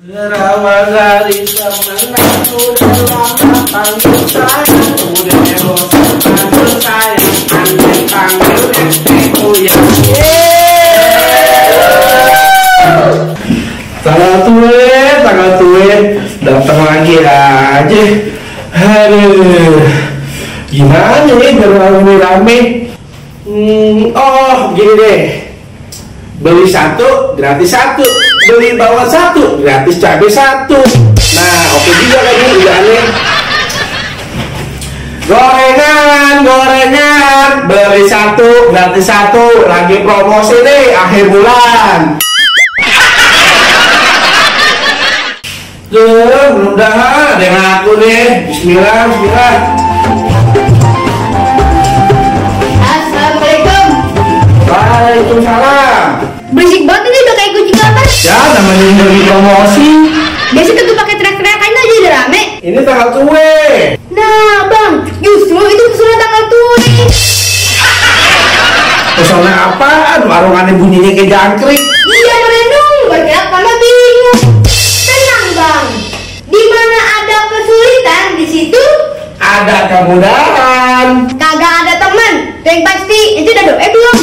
Berawal dari temenan udah lama panggil sayang, udah bosan panggil sayang, anjing panggil ekspekku ya. Tanggal tue, datang lagi aja. Aduh, gimana nih biar rame-rame? Oh, gini deh. Beli satu gratis satu, beli bawang satu gratis cabai satu. Nah, oke juga kan ini udah aneh. Gorengan, beli satu gratis satu, lagi promosi nih akhir bulan. Mudah-mudahan ada yang ngaku nih. Bismillah. Assalamualaikum. Waalaikumsalam. Berisik banget ini udah kayak kucing apa? Ya, namanya ini lagi promosi. Biasa tuh pakai teriak-teriakan aja udah rame. Ini tanggal tue. Nah bang, justru itu pesona tanggal tue. Pesona apaan? Warungannya bunyinya kayak jangkrik. Iya merenung, bergerak sama bingung. Tenang bang, di mana ada kesulitan di situ Ada kemudahan. kagak ada teman. Yang pasti itu udah doa belum?